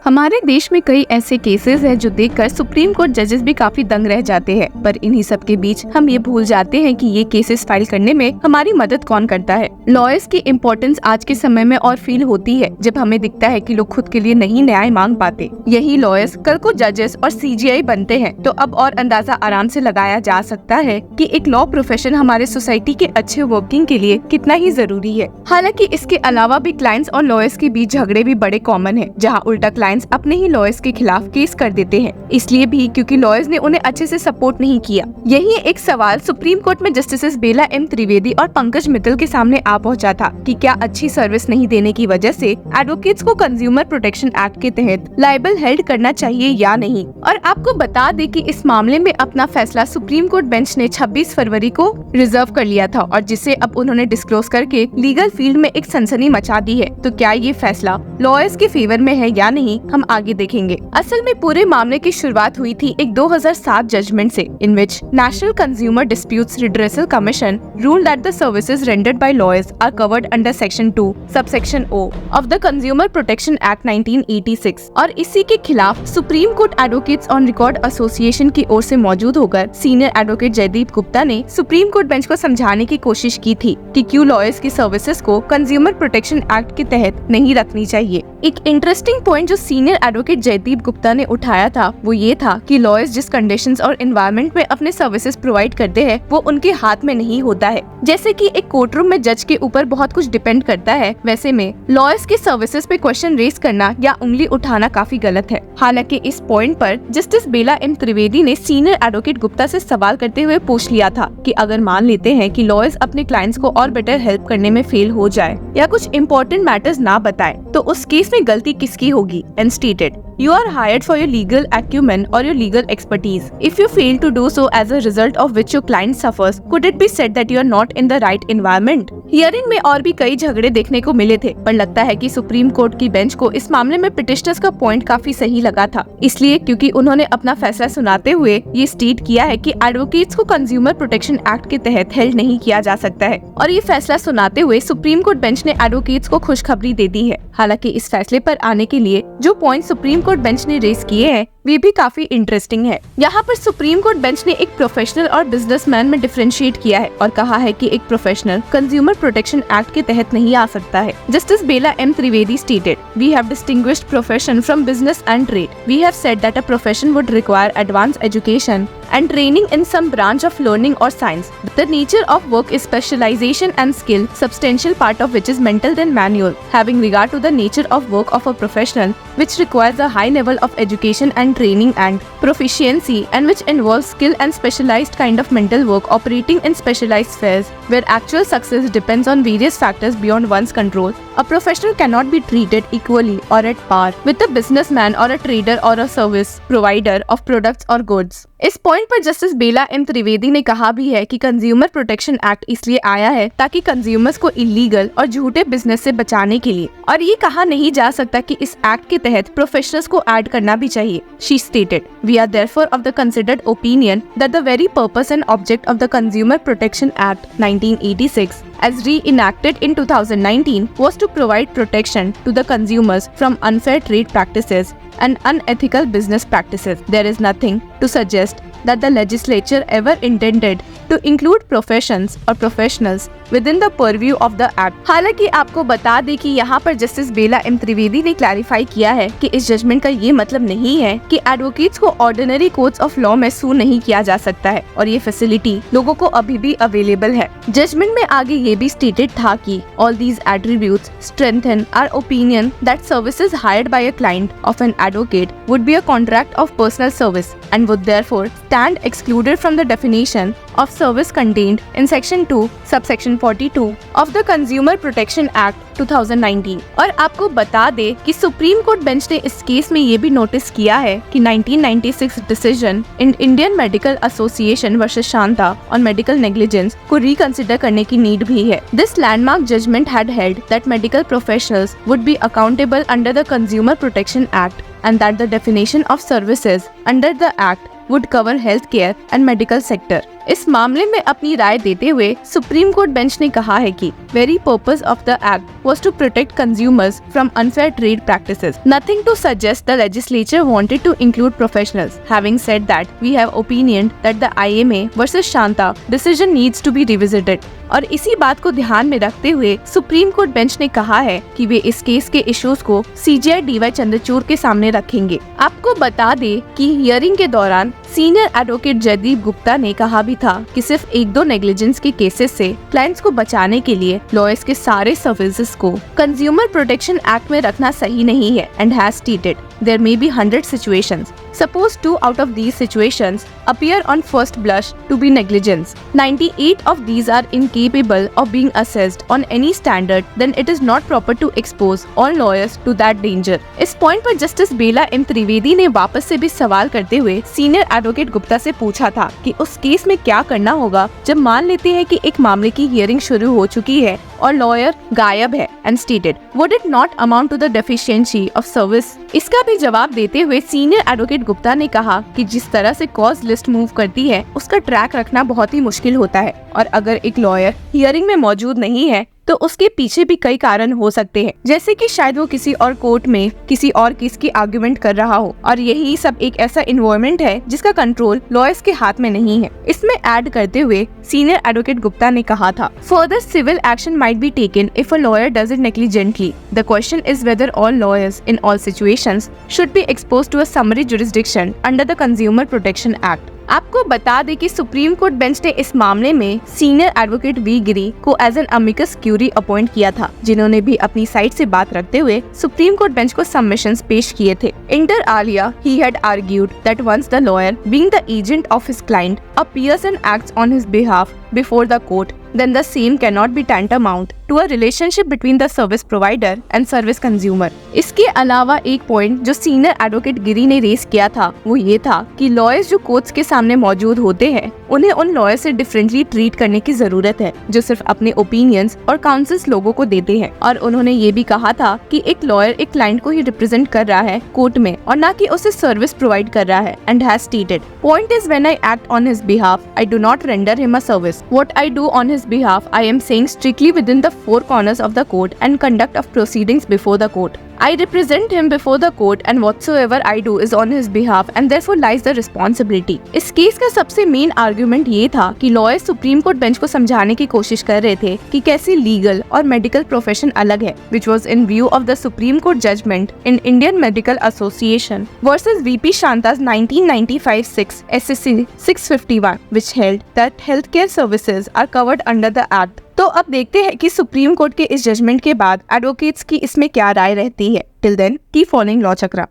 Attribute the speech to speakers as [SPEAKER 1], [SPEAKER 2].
[SPEAKER 1] हमारे देश में कई ऐसे केसेस हैं जो देखकर सुप्रीम कोर्ट जजेस भी काफी दंग रह जाते हैं, पर इन्हीं सब के बीच हम ये भूल जाते हैं कि ये केसेस फाइल करने में हमारी मदद कौन करता है। लॉयर्स की इम्पोर्टेंस आज के समय में और फील होती है जब हमें दिखता है कि लोग खुद के लिए नहीं न्याय मांग पाते। यही लॉयर्स कल को जजेस और सीजीआई बनते हैं तो अब और अंदाजा आराम से लगाया जा सकता है कि एक लॉ प्रोफेशन हमारे सोसाइटी के अच्छे वर्किंग के लिए कितना ही जरूरी है। हालांकि इसके अलावा भी क्लाइंट्स और लॉयर्स के बीच झगड़े भी बड़े कॉमन है, जहाँ उल्टा क्लाइंट्स अपने ही लॉयर्स के खिलाफ केस कर देते हैं, इसलिए भी क्योंकि लॉयर्स ने उन्हें अच्छे से सपोर्ट नहीं किया। यही एक सवाल सुप्रीम कोर्ट में जस्टिस बेला एम त्रिवेदी और पंकज मित्तल के सामने आ पहुंचा था कि क्या अच्छी सर्विस नहीं देने की वजह से एडवोकेट्स को कंज्यूमर प्रोटेक्शन एक्ट के तहत लायबल हेल्ड करना चाहिए या नहीं। और आपको बता दें कि इस मामले में अपना फैसला सुप्रीम कोर्ट बेंच ने 26 फरवरी को रिजर्व कर लिया था और जिसे अब उन्होंने डिस्क्लोज करके लीगल फील्ड में एक सनसनी मचा दी है। तो क्या ये फैसला लॉयर्स के फेवर में है या नहीं, हम आगे देखेंगे। असल में पूरे मामले की शुरुआत हुई थी एक 2007 जजमेंट से, in which National Consumer Disputes Redressal Commission ruled that the services rendered by lawyers are covered under section 2 subsection O of the Consumer Protection Act 1986 और इसी के खिलाफ Supreme Court Advocates on Record Association की ओर से मौजूद होकर senior advocate Jaideep Gupta ने सुप्रीम कोर्ट बेंच को समझाने की कोशिश की थी कि क्यों लॉयर्स की सर्विसेज को कंज्यूमर प्रोटेक्शन एक्ट के तहत नहीं रखनी चाहिए। एक इंटरेस्टिंग पॉइंट जो सीनियर एडवोकेट जयदीप गुप्ता ने उठाया था वो ये था कि लॉयर्स जिस कंडीशंस और एनवायरनमेंट में अपने सर्विसेज प्रोवाइड करते हैं वो उनके हाथ में नहीं होता है। जैसे कि एक कोर्ट रूम में जज के ऊपर बहुत कुछ डिपेंड करता है, वैसे में लॉयर्स के सर्विसेज पे क्वेश्चन रेज करना या उंगली उठाना काफी गलत है। हालांकि इस पॉइंट पर जस्टिस बेला एम त्रिवेदी ने सीनियर एडवोकेट गुप्ता से सवाल करते हुए पूछ लिया था कि अगर मान लेते हैं कि लॉयर्स अपने क्लाइंट्स को और बेटर हेल्प करने में फेल हो जाए या कुछ इम्पोर्टेंट मैटर्स ना बताए तो उस केस में गलती किसकी होगी। And stated, You are hired for your legal acumen or your legal expertise. If you fail to do so as a result of which your client suffers, could it be said that you are not in the right environment? Hearing में और भी कई झगड़े देखने को मिले थे, पर लगता है कि सुप्रीम कोर्ट की बेंच को इस मामले में पिटिशनर्स का पॉइंट काफी सही लगा था, इसलिए क्योंकि उन्होंने अपना फैसला सुनाते हुए ये स्टेट किया है कि एडवोकेट्स को कंज्यूमर प्रोटेक्शन एक्ट के तहत हेल्ड नहीं किया जा सकता है। और ये फैसला सुनाते हुए सुप्रीम कोर्ट बेंच ने एडवोकेट्स को खुशखबरी दे दी है। हालांकि इस फैसले पर आने के लिए जो पॉइंट सुप्रीम कोर्ट बेंच ने रेज किए हैं वे भी काफी इंटरेस्टिंग है। यहाँ पर सुप्रीम कोर्ट बेंच ने एक प्रोफेशनल और बिजनेसमैन में डिफरेंशिएट किया है और कहा है कि एक प्रोफेशनल कंज्यूमर प्रोटेक्शन एक्ट के तहत नहीं आ सकता है। Justice Bela M Trivedi stated, we have distinguished profession from business and trade. We have said that a profession would require advance education and training in some branch of learning or science. The nature of work is specialization and skill, substantial part of which is mental than manual. Having regard to the nature of work of a professional, which requires a high level of education and training and proficiency, and which involves skill and specialized kind of mental work operating in specialized spheres, where actual success depends on various factors beyond one's control, a professional cannot be treated equally or at par with a businessman or a trader or a service provider of products or goods. इस point पर justice Bela M Trivedi ने कहा भी है कि consumer Protection act इसलिए आया है ताकि कंज्यूमर्स को इलीगल और झूठे बिजनेस से बचाने के लिए, और ये कहा नहीं जा सकता कि इस एक्ट के तहत प्रोफेशनल्स को ऐड करना भी चाहिए। She stated, we are therefore of the considered opinion that the very purpose and object of the Consumer Protection Act 1986 as reenacted in 2019 was to provide protection to the consumers from unfair trade practices and unethical business practices. There is nothing to suggest that the legislature ever intended to include professions or professionals within the purview of the act. हालांकि आपको बता दें कि यहाँ पर justice Bela M Trivedi ने clarify किया है कि इस जजमेंट का ये मतलब नहीं है कि एडवोकेट्स को ऑर्डिनरी कोर्ट्स ऑफ लॉ में सू नहीं किया जा सकता है और ये फैसिलिटी लोगों को अभी भी अवेलेबल है। जजमेंट में आगे ये भी स्टेटेड था कि all these attributes strengthen our opinion that services hired by a client of an advocate would be a contract of personal service and would therefore stand excluded from the definition of service contained in section 2 subsection 42 of the Consumer Protection Act 2019। और आपको बता दे कि supreme Court bench ने इस case में ये भी notice किया है कि 1996 decision in Indian Medical Association versus Shanta on medical negligence को रिकंसिडर करने की नीड भी है। This landmark judgment had held that medical professionals would be accountable under the Consumer Protection Act and that the definition of services under the act would cover healthcare and medical sector. इस मामले में अपनी राय देते हुए Supreme Court bench ने कहा है कि very purpose of the act was to protect consumers from unfair trade practices. Nothing to suggest the legislature wanted to include professionals. Having said that, we have opinion that the IMA versus Shanta decision needs to be revisited. और इसी बात को ध्यान में रखते हुए Supreme Court bench ने कहा है कि वे इस केस के इश्यूज को CJI DY चंद्रचूड़ के सामने रखेंगे। आपको बता दे कि हियरिंग के दौरान सीनियर एडवोकेट जयदीप गुप्ता ने कहा भी था कि सिर्फ 1-2 नेग्लिजेंस के केसेस से क्लाइंट्स को बचाने के लिए लॉयर्स के सारे सर्विसेज को कंज्यूमर प्रोटेक्शन एक्ट में रखना सही नहीं है and has stated there may be 100 situations. Suppose 2 out of these situations appear on first blush to be negligence. 98 of these are incapable of being assessed on any standard, then it is not proper to expose all lawyers to that danger. इस point पर justice Bela M Trivedi ने वापस से भी सवाल करते हुए senior advocate Gupta से पूछा था कि उस केस में क्या करना होगा जब मान लेते हैं कि एक मामले की हियरिंग शुरू हो चुकी है और लॉयर गायब है and stated would it not amount to the deficiency of service. इसका भी जवाब देते हुए सीनियर एडवोकेट गुप्ता ने कहा कि जिस तरह से कॉज लिस्ट मूव करती है उसका ट्रैक रखना बहुत ही मुश्किल होता है और अगर एक लॉयर हियरिंग में मौजूद नहीं है तो उसके पीछे भी कई कारण हो सकते हैं, जैसे कि शायद वो किसी और कोर्ट में किसी और केस की आर्गुमेंट कर रहा हो और यही सब एक ऐसा इन्वायरमेंट है जिसका कंट्रोल लॉयर्स के हाथ में नहीं है। इसमें ऐड करते हुए सीनियर एडवोकेट गुप्ता ने कहा था further civil action might be taken if a lawyer does it negligently. The question is whether all lawyers in all situations should be exposed to a summary jurisdiction under the Consumer Protection Act. आपको बता दें कि supreme Court bench ने इस मामले में senior advocate V Giri को as an amicus curiae appoint किया था, जिन्होंने भी अपनी साइड से बात रखते हुए सुप्रीम कोर्ट बेंच को सबमिशंस पेश किए थे। Inter alia he had argued that once the lawyer being the agent of his client appears and acts on his behalf before the court, then the same cannot be tantamount to a relationship between the service provider and service consumer. इसके अलावा एक point जो senior advocate गिरी ने race किया था वो ये था कि लॉयर्स जो कोर्ट्स के सामने मौजूद होते हैं उन्हें उन लॉयर से डिफरेंटली ट्रीट करने की जरूरत है जो सिर्फ अपने ओपिनियंस और काउंसल्स लोगों को देते हैं। और उन्होंने ये भी कहा था कि एक लॉयर एक क्लाइंट को ही रिप्रेजेंट कर रहा है कोर्ट में और न कि उसे सर्विस प्रोवाइड कर रहा है and has stated point is when I act on his behalf, I do not render him a service. What I do on his behalf, I am saying strictly within the four corners of the court and conduct of proceedings before the court. I represent him before the court and whatsoever I do is on his behalf and therefore lies the responsibility. इस case का सबसे main argument ये था कि lawyer supreme Court bench को समझाने की कोशिश कर रहे थे कि कैसे लीगल और मेडिकल प्रोफेशन अलग है, which was in view of the Supreme Court judgment in Indian Medical Association versus VP Shanta's 1995 6 SSC 651, which held that healthcare services are covered under the act. तो अब देखते हैं कि सुप्रीम कोर्ट के इस judgement के बाद एडवोकेट्स की इसमें क्या राय रहती है। Till then keep following law चक्रा।